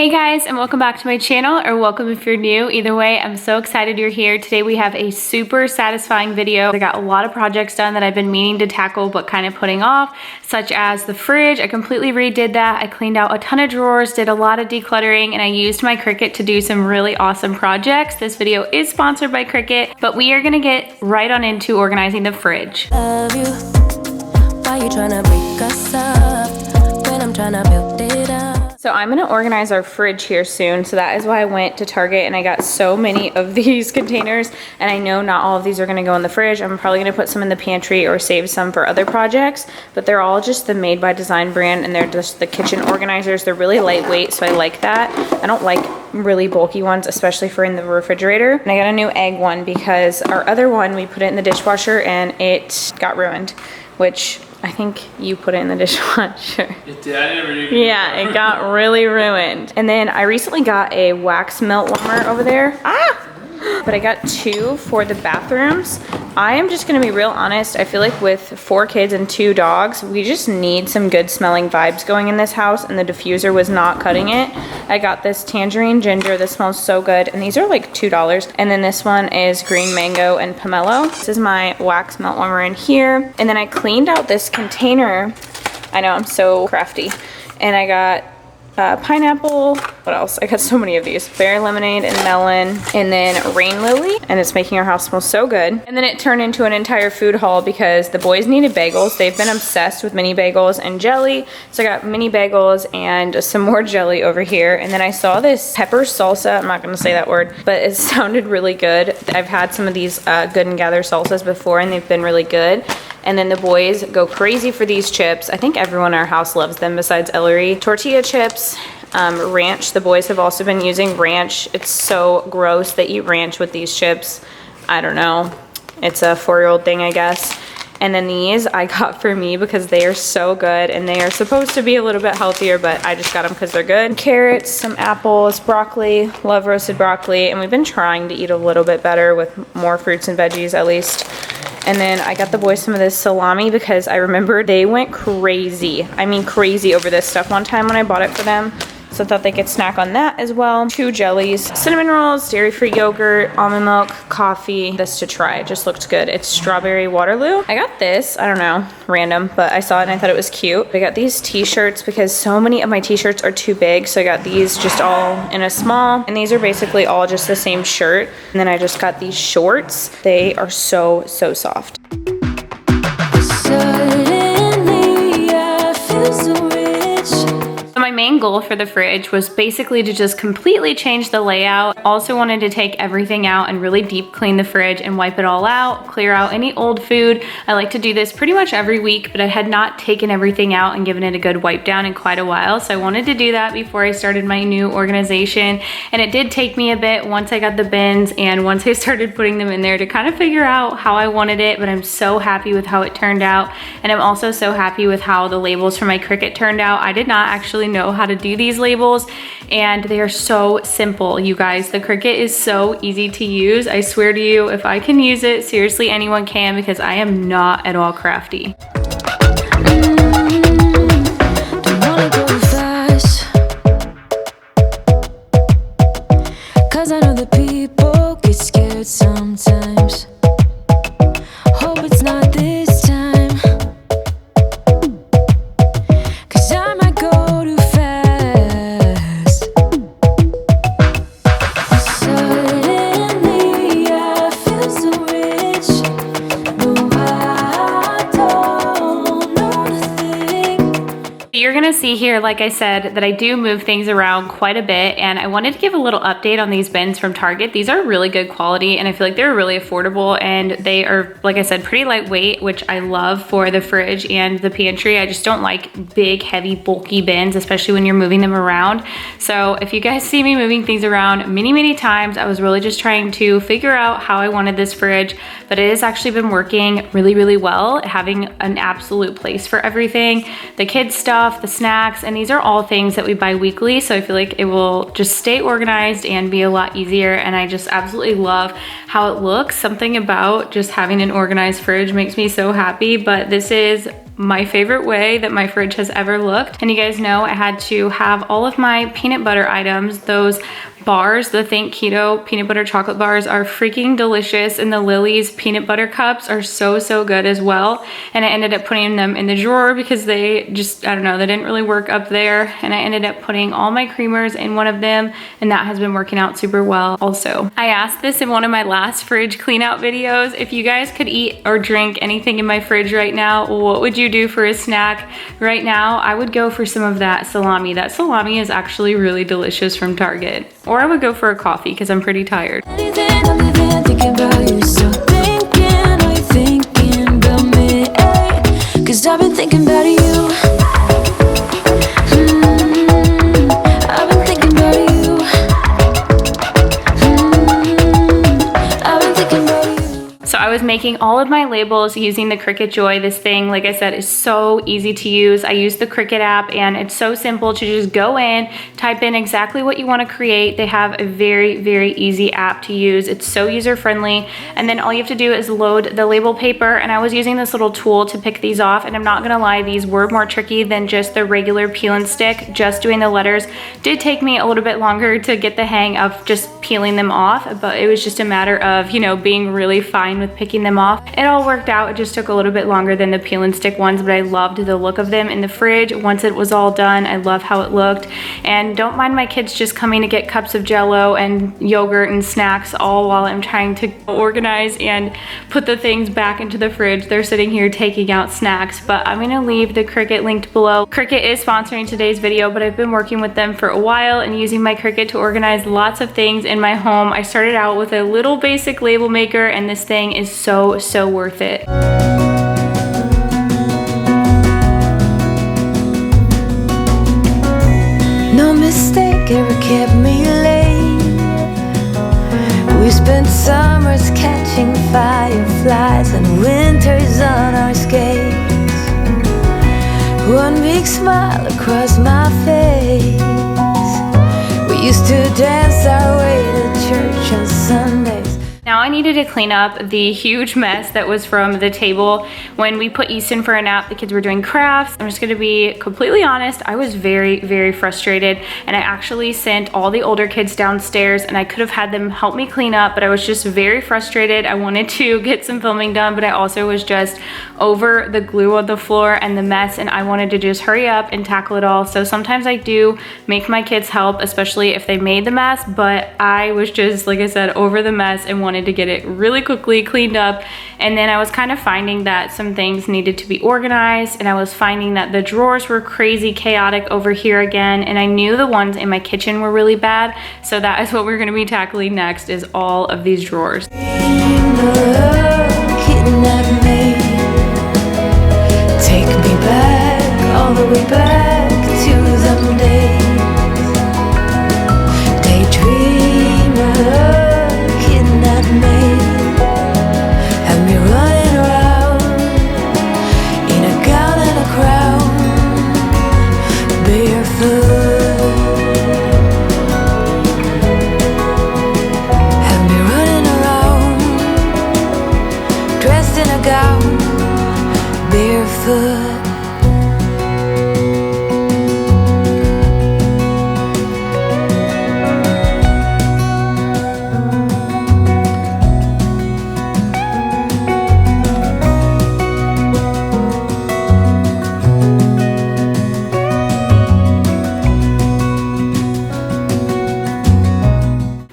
Hey guys, and welcome back to my channel, or welcome if you're new. Either way, I'm so excited you're here. Today we have a super satisfying video. I got a lot of projects done that I've been meaning to tackle but kind of putting off, such as the fridge. I completely redid that. I cleaned out a ton of drawers, did a lot of decluttering, and I used my Cricut to do some really awesome projects. This video is sponsored by Cricut, but we are gonna get right on into organizing the fridge. Love you. Why you tryna break us up when I'm tryna build it up? So I'm gonna organize our fridge here soon. So that is why I went to Target and I got so many of these containers. And I know not all of these are gonna go in the fridge. I'm probably gonna put some in the pantry or save some for other projects, but they're all just the Made by Design brand, and they're just the kitchen organizers. They're really lightweight, so I like that. I don't like really bulky ones, especially for in the refrigerator. And I got a new egg one because our other one, we put it in the dishwasher and it got ruined, which I think you put it in the dishwasher. It did? I never knew. Yeah, it got really ruined. And then I recently got a wax melt warmer over there. But I got two for the bathrooms. I am just gonna be real honest. I feel like with 4 kids and 2 dogs, we just need some good smelling vibes going in this house, and the diffuser was not cutting it. I got this tangerine ginger. This smells so good, and these are like $2. And then this one is green mango and pomelo. This is my wax melt warmer in here. And then I cleaned out this container. I know, I'm so crafty. And I got pineapple, what else? I got so many of these. Berry lemonade and melon, and then rain lily, and it's making our house smell so good. And then it turned into an entire food haul because the boys needed bagels. They've been obsessed with mini bagels and jelly, so I got mini bagels and some more jelly over here. And then I saw this pepper salsa. I'm not gonna say that word, but it sounded really good. I've had some of these Good and Gather salsas before, and they've been really good. And then the boys go crazy for these chips. I think everyone in our house loves them besides Ellery. Tortilla chips, ranch. The boys have also been using ranch. It's so gross. They eat ranch with these chips. I don't know. It's a 4-year-old thing, I guess. And then these I got for me because they are so good, and they are supposed to be a little bit healthier, but I just got them because they're good. Carrots, some apples, broccoli. Love roasted broccoli. And we've been trying to eat a little bit better with more fruits and veggies at least. And then I got the boys some of this salami because I remember they went crazy. I mean crazy over this stuff one time when I bought it for them. So I thought they could snack on that as well. 2 jellies, cinnamon rolls, dairy-free yogurt, almond milk, coffee. This to try, it just looked good. It's strawberry Waterloo. I got this, I don't know, random, but I saw it and I thought it was cute. I got these t-shirts because so many of my t-shirts are too big, so I got these just all in a small, and these are basically all just the same shirt. And then I just got these shorts. They are so, so soft. Suddenly I feel so rich. My main goal for the fridge was basically to just completely change the layout. Also wanted to take everything out and really deep clean the fridge and wipe it all out, clear out any old food. I like to do this pretty much every week, but I had not taken everything out and given it a good wipe down in quite a while. So I wanted to do that before I started my new organization. And it did take me a bit once I got the bins and once I started putting them in there to kind of figure out how I wanted it, but I'm so happy with how it turned out. And I'm also so happy with how the labels for my Cricut turned out. I did not actually know how to do these labels, and they are so simple, you guys. The Cricut is so easy to use. I swear to you, if I can use it, seriously anyone can, because I am not at all crafty. Don't wanna go fast, 'cause I know that people get scared sometimes. Hope it's not this time, 'cause I might go too fast. Suddenly I feel so rich. No, I don't know nothing. You're gonna see here, like I said, that I do move things around quite a bit, and I wanted to give a little update on these bins from Target. These are really good quality, and I feel like they're really affordable, and they are, like I said, pretty lightweight, which I love for the fridge and the pantry. I just don't like big, heavy, bulky bins, especially when you're moving them around. So if you guys see me moving things around many times, I was really just trying to figure out how I wanted this fridge, but it has actually been working really well, having an absolute place for everything. The kids stuff, the snacks, and these are all things that we buy weekly, so I feel like it will just stay organized and be a lot easier, and I just absolutely love how it looks. Something about just having an organized fridge makes me so happy, but this is my favorite way that my fridge has ever looked. And you guys know I had to have all of my peanut butter items. Those bars, the Think Keto peanut butter chocolate bars, are freaking delicious, and the Lily's peanut butter cups are so good as well. And I ended up putting them in the drawer because they just, I don't know, they didn't really work up there. And I ended up putting all my creamers in one of them, and that has been working out super well also. I asked this in one of my last fridge clean out videos. If you guys could eat or drink anything in my fridge right now, what would you do for a snack? Right now, I would go for some of that salami. That salami is actually really delicious from Target. Or I would go for a coffee because I'm pretty tired. Thinking about you, so thinking, are you thinking about me? Cause I've been thinking about you. I've been thinking about you. I've been thinking about you. So I was making all of my labels using the Cricut Joy. This thing, like I said, is so easy to use. I use the Cricut app, and it's so simple to just go in, type in exactly what you want to create. They have a very easy app to use. It's so user-friendly, and then all you have to do is load the label paper. And I was using this little tool to pick these off, and I'm not gonna lie, these were more tricky than just the regular peel and stick. Just doing the letters did take me a little bit longer to get the hang of just peeling them off, but it was just a matter of, you know, being really fine with picking them off. It all worked out. It just took a little bit longer than the peel and stick ones, but I loved the look of them in the fridge. Once it was all done, I love how it looked. And don't mind my kids just coming to get cups of Jello and yogurt and snacks all while I'm trying to organize and put the things back into the fridge. They're sitting here taking out snacks, but I'm gonna leave the Cricut linked below. Cricut is sponsoring today's video, but I've been working with them for a while and using my Cricut to organize lots of things in my home. I started out with a little basic label maker, and this thing is so worth it. No mistake ever kept me late. We spent summers catching fireflies and winters on our skates. One big smile across my face. We used to dance our way to church on Sundays. Now I needed to clean up the huge mess that was from the table. When we put Easton for a nap, the kids were doing crafts. I'm just gonna be completely honest, I was very frustrated, and I actually sent all the older kids downstairs, and I could have had them help me clean up, but I was just very frustrated. I wanted to get some filming done, but I also was just over the glue on the floor and the mess, and I wanted to just hurry up and tackle it all. So sometimes I do make my kids help, especially if they made the mess, but I was just, like I said, over the mess and wanted to get it really quickly cleaned up. And then I was kind of finding that some things needed to be organized, and I was finding that the drawers were crazy chaotic over here again, and I knew the ones in my kitchen were really bad. So that is what we're going to be tackling next, is all of these drawers. Kidnap me, take me back, all the way back to them days. Daydreamer, kidnap me, have me running around in a gown and a crown, barefoot. Have me running around, dressed in a gown, barefoot.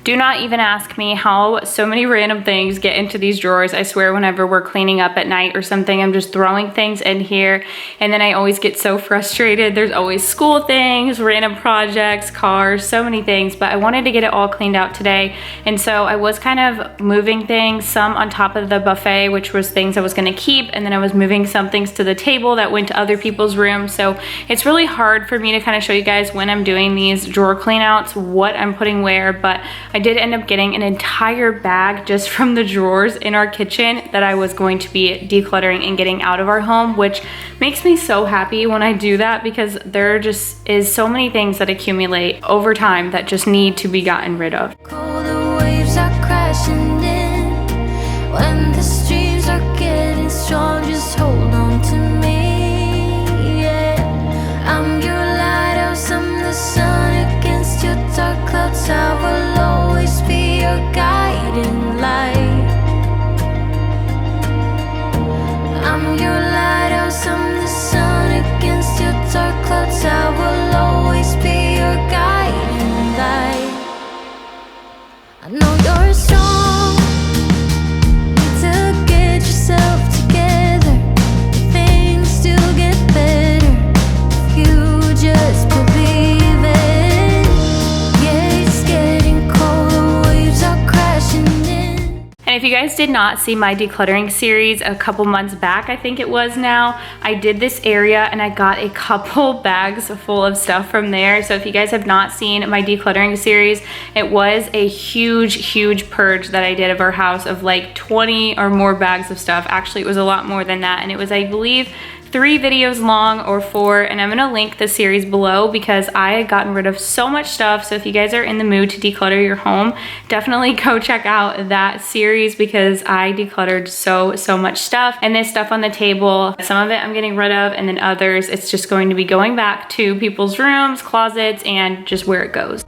Do not even ask me how so many random things get into these drawers. I swear whenever we're cleaning up at night or something, I'm just throwing things in here, and then I always get so frustrated. There's always school things, random projects, cars, so many things, but I wanted to get it all cleaned out today. And so I was kind of moving things, some on top of the buffet, which was things I was gonna keep, and then I was moving some things to the table that went to other people's rooms. So it's really hard for me to kind of show you guys when I'm doing these drawer cleanouts, what I'm putting where, but I did end up getting an entire bag just from the drawers in our kitchen that I was going to be decluttering and getting out of our home, which makes me so happy when I do that, because there just is so many things that accumulate over time that just need to be gotten rid of. Colder waves are crashing in. When the streams are getting strong, just hold on to me. you guys did not see my decluttering series a couple months back, I think it was now, I did this area and I got a couple bags full of stuff from there. So if you guys have not seen my decluttering series, it was a huge purge that I did of our house of like 20 or more bags of stuff. Actually, it was a lot more than that, and it was, I believe, 3 videos long or 4, and I'm gonna link the series below because I had gotten rid of so much stuff. So if you guys are in the mood to declutter your home, definitely go check out that series because I decluttered so much stuff. And this stuff on the table, some of it I'm getting rid of, and then others it's just going to be going back to people's rooms, closets, and just where it goes.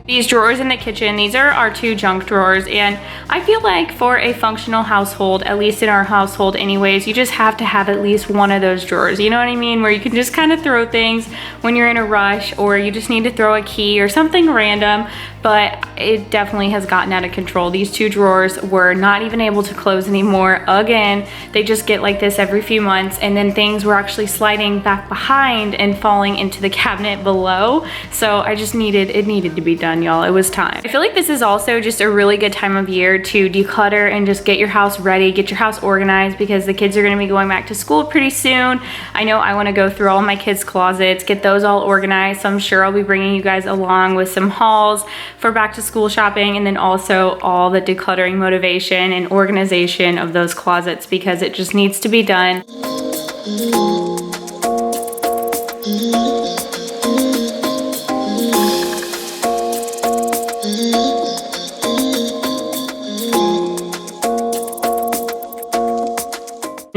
These drawers in the kitchen, these are our 2 junk drawers, and I feel like for a functional household, at least in our household anyways, you just have to have at least one of those drawers, you know what I mean? Where you can just kind of throw things when you're in a rush or you just need to throw a key or something random. But it definitely has gotten out of control. These 2 drawers were not even able to close anymore. Again, they just get like this every few months, and then things were actually sliding back behind and falling into the cabinet below. So I just it needed to be done, y'all. It was time. I feel like this is also just a really good time of year to declutter and just get your house ready, get your house organized, because the kids are gonna be going back to school pretty soon. I know I wanna go through all my kids' closets, get those all organized. So I'm sure I'll be bringing you guys along with some hauls for back to school shopping, and then also all the decluttering motivation and organization of those closets because it just needs to be done.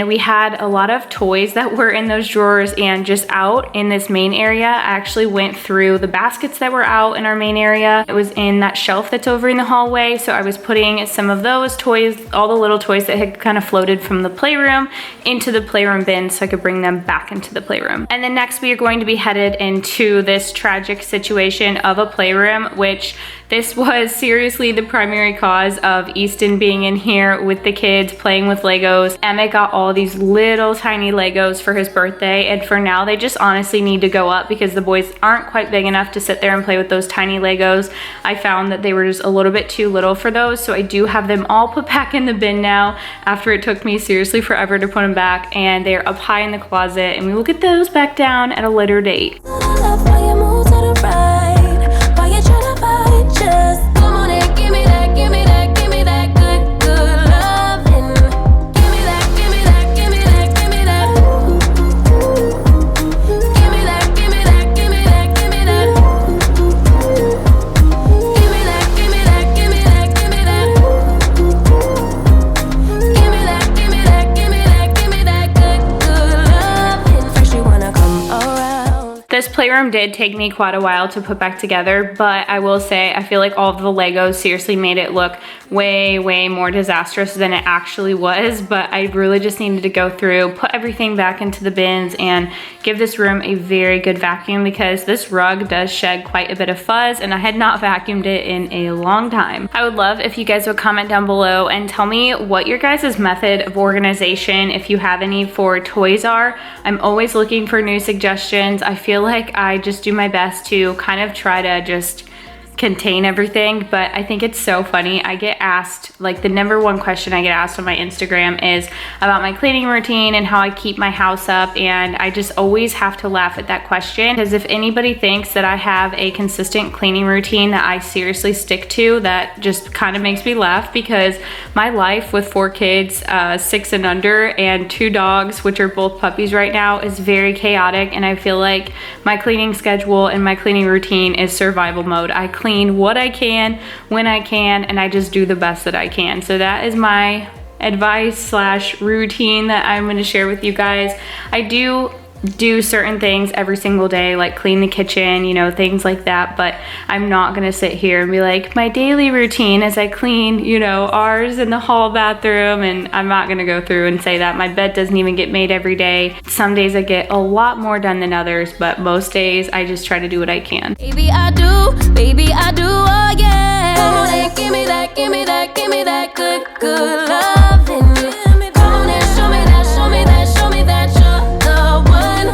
We had a lot of toys that were in those drawers, and just out in this main area, I actually went through the baskets that were out in our main area. It was in that shelf that's over in the hallway, so I was putting some of those toys, all the little toys that had kind of floated from the playroom, into the playroom bin so I could bring them back into the playroom. And then next we are going to be headed into this tragic situation of a playroom, which this was seriously the primary cause of Easton being in here with the kids playing with Legos. Emmett got all these little tiny Legos for his birthday, and for now they just honestly need to go up because the boys aren't quite big enough to sit there and play with those tiny Legos. I found that they were just a little bit too little for those, so I do have them all put back in the bin now after it took me seriously forever to put them back, and they're up high in the closet, and we will get those back down at a later date. Just come on and give me that, give me that, give me that good loving. Give me that, give me that, give me that, give me that. Give me that, give me that, give me that, give me that. Give me that, give me that, give me that, give me that. Give me that, give me that, give me that, give me that good loving. First you wanna come around. This playroom did take me quite a while to put back together, but I will say I feel like all of the Legos seriously made it look way more disastrous than it actually was. But I really just needed to go through, put everything back into the bins, and give this room a very good vacuum because this rug does shed quite a bit of fuzz, and I had not vacuumed it in a long time. I would love if you guys would comment down below and tell me what your guys' method of organization, if you have any, for toys are. I'm always looking for new suggestions. I feel like I just do my best to kind of try to just contain everything, but I think it's so funny. I get asked, like the #1 question I get asked on my Instagram is about my cleaning routine and how I keep my house up, and I just always have to laugh at that question because if anybody thinks that I have a consistent cleaning routine that I seriously stick to, that just kind of makes me laugh because my life with 4 kids, 6 and under, and 2 dogs, which are both puppies right now, is very chaotic, and I feel like my cleaning schedule and my cleaning routine is survival mode. I clean what I can, when I can, and I just do the best that I can. So that is my advice / routine that I'm going to share with you guys. I do do certain things every single day, like clean the kitchen, you know, things like that. But I'm not gonna sit here and be like, my daily routine is I clean, you know, ours in the hall bathroom, and I'm not gonna go through and say that. My bed doesn't even get made every day. Some days I get a lot more done than others, but most days I just try to do what I can. Baby, I do, oh yeah. Come on and give me that, give me that, give me that good, good loving. Come on and show me that, show me that, show me that you're the one.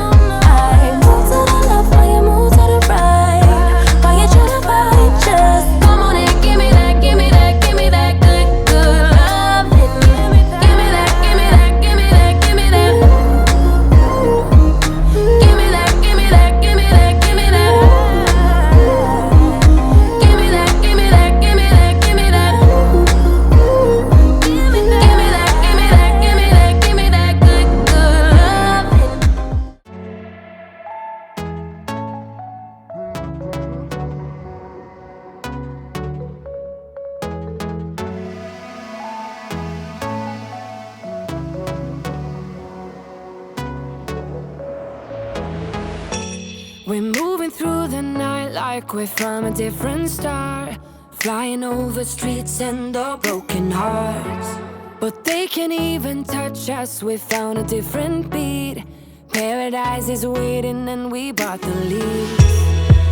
I move to the left while you move to the right. While you try to fight, just come on and give me that, give me that, give me that good, good loving. Give me that, give me that, give me that, give me that. Give me that, give me that, give me that, give me that. Give me that, give me that, give me that, give me that. Give me that, give me that, give me that, give me that good, good loving. We're moving through the night like we're from a different star, flying over streets and the broken hearts. But they can't even touch us, we found a different beat. Paradise is waiting and we bought the lead.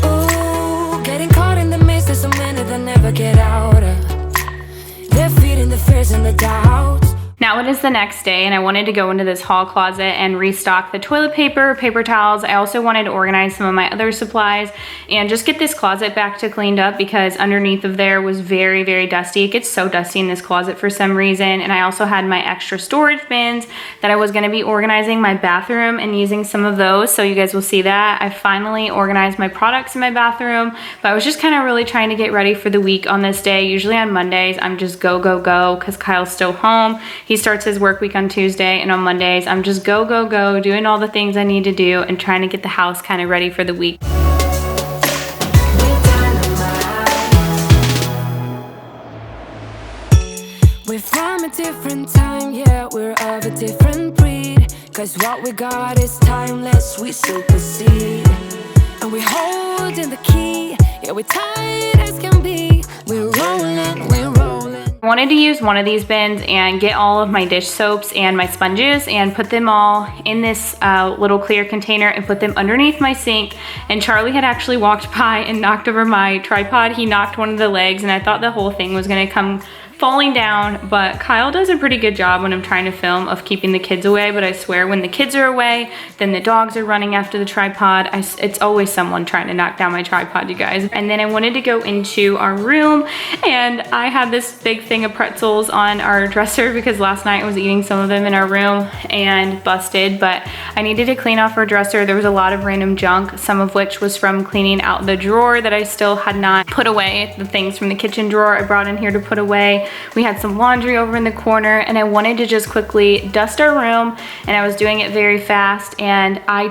Ooh, getting caught in the mist, there's so many that never get out of. They're feeding the fears and the doubts. Now it is the next day and I wanted to go into this hall closet and restock the toilet paper, paper towels. I also wanted to organize some of my other supplies and just get this closet back to cleaned up because underneath of there was very, very dusty. It gets so dusty in this closet for some reason. And I also had my extra storage bins that I was gonna be organizing my bathroom and using some of those. So you guys will see that. I finally organized my products in my bathroom, but I was just kind of really trying to get ready for the week on this day. Usually on Mondays, I'm just go, go, go because Kyle's still home. He starts his work week on Tuesday, and on Mondays, I'm just go, go, go, doing all the things I need to do and trying to get the house kind of ready for the week. We're from a different time, yeah, we're of a different breed. Cause what we got is timeless, we supersede. And we're holding the key, yeah, we're tight as can be. We're rolling, we're rolling. I wanted to use one of these bins and get all of my dish soaps and my sponges and put them all in this little clear container and put them underneath my sink. And Charlie had actually walked by and knocked over my tripod. He knocked one of the legs and I thought the whole thing was gonna come falling down, but Kyle does a pretty good job when I'm trying to film of keeping the kids away, but I swear when the kids are away, then the dogs are running after the tripod. It's always someone trying to knock down my tripod, you guys. And then I wanted to go into our room and I had this big thing of pretzels on our dresser because last night I was eating some of them in our room and busted, but I needed to clean off our dresser. There was a lot of random junk, some of which was from cleaning out the drawer that I still had not put away. The things from the kitchen drawer I brought in here to put away. We had some laundry over in the corner and I wanted to just quickly dust our room, and I was doing it very fast, and I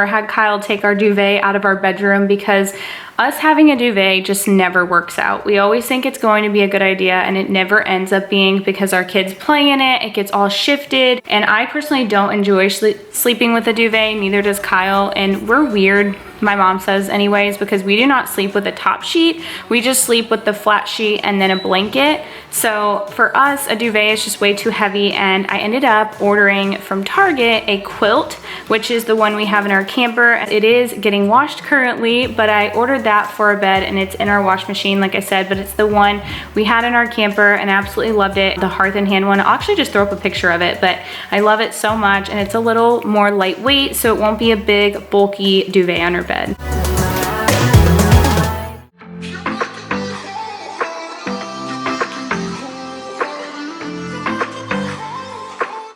had Kyle take our duvet out of our bedroom because us having a duvet just never works out. We always think it's going to be a good idea and it never ends up being because our kids play in it, it gets all shifted, and I personally don't enjoy sleeping with a duvet, neither does Kyle, and we're weird, my mom says anyways, because we do not sleep with a top sheet, we just sleep with the flat sheet and then a blanket. So for us, a duvet is just way too heavy, and I ended up ordering from Target a quilt, which is the one we have in our camper. It is getting washed currently, but I ordered that for a bed and it's in our wash machine, like I said, but it's the one we had in our camper and I absolutely loved it. The Hearth and Hand one, I'll actually just throw up a picture of it, but I love it so much, and it's a little more lightweight, so it won't be a big bulky duvet on our bed.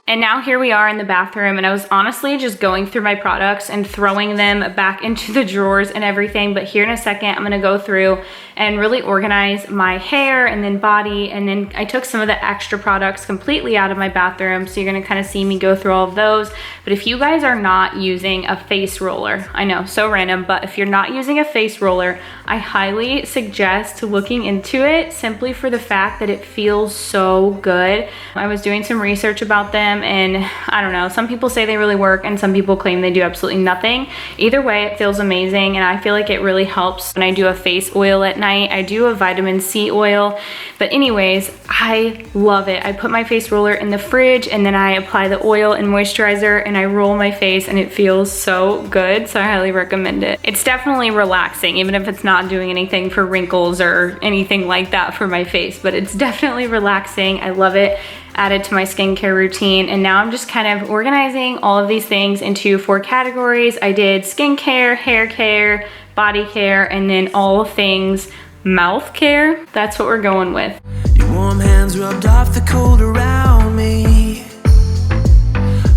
And now here we are in the bathroom, and I was honestly just going through my products and throwing them back into the drawers and everything, but here in a second I'm gonna go through and really organize my hair and then body, and then I took some of the extra products completely out of my bathroom, so you're gonna kind of see me go through all of those. But if you guys are not using a face roller, I know, so random, but if you're not using a face roller, I highly suggest looking into it simply for the fact that it feels so good. I was doing some research about them them, and I don't know, some people say they really work and some people claim they do absolutely nothing. Either way, it feels amazing, and I feel like it really helps when I do a face oil at night. I do a vitamin C oil, but anyways, I love it. I put my face roller in the fridge and then I apply the oil and moisturizer and I roll my face, and it feels so good, so I highly recommend it. It's definitely relaxing, even if it's not doing anything for wrinkles or anything like that for my face, but it's definitely relaxing. I love it. Added to my skincare routine, and now I'm just kind of organizing all of these things into 4 categories. I did skincare, hair care, body care, and then all things mouth care. That's what we're going with. Your warm hands rubbed off the cold around me.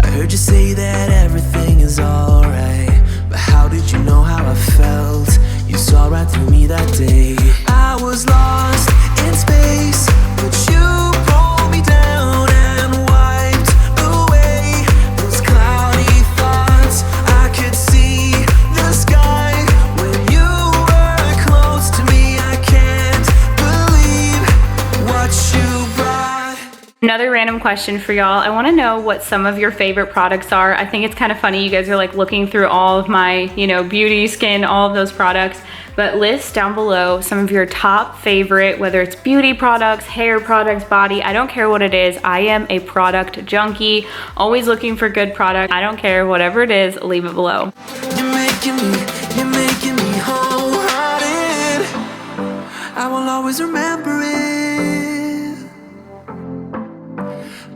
I heard you say that everything is alright, but how did you know how I felt? You saw right through me that day. I was lost in space, but you pulled me down and wiped away those cloudy thoughts. I could see the sky when you were close to me. I can't believe what you brought. Another random question for y'all. I want to know what some of your favorite products are. I think it's kind of funny you guys are like looking through all of my, you know, beauty, skin, all of those products, but list down below some of your top favorite, whether it's beauty products, hair products, body, I don't care what it is. I am a product junkie, always looking for good products. I don't care, whatever it is, leave it below. You're making me wholehearted. I will always remember it.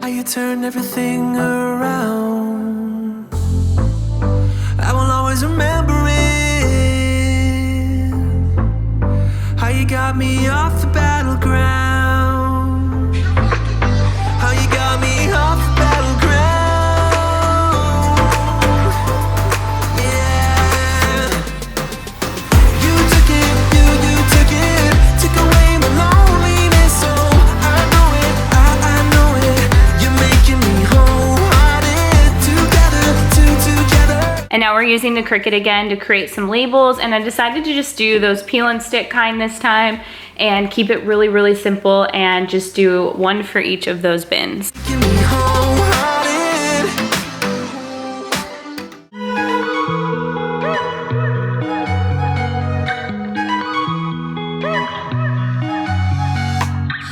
How you turned everything around. I will always remember it. How you got me off the battleground. How you got me off the battleground. Yeah. You took it, took away my loneliness. So I know it, you're making me wholehearted. Together. And now we're using the Cricut again to create some labels, and I decided to just do those peel and stick kind this time and keep it really, really simple and just do one for each of those bins. Making me wholehearted.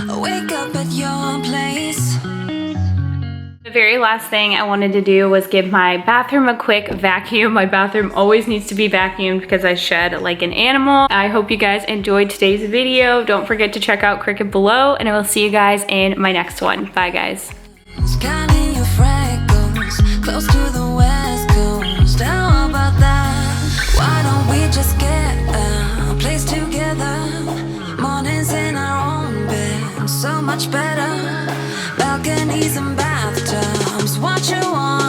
I wake up at your place. The very last thing I wanted to do was give my bathroom a quick vacuum. My bathroom always needs to be vacuumed because I shed like an animal. I hope you guys enjoyed today's video. Don't forget to check out Cricut below, and I will see you guys in my next one. Bye guys. Scanning your freckles, close to the west coast. How about that? Why don't we just get a place together? Mornings in our own bed, so much better. Balconies and bathtubs, what you want.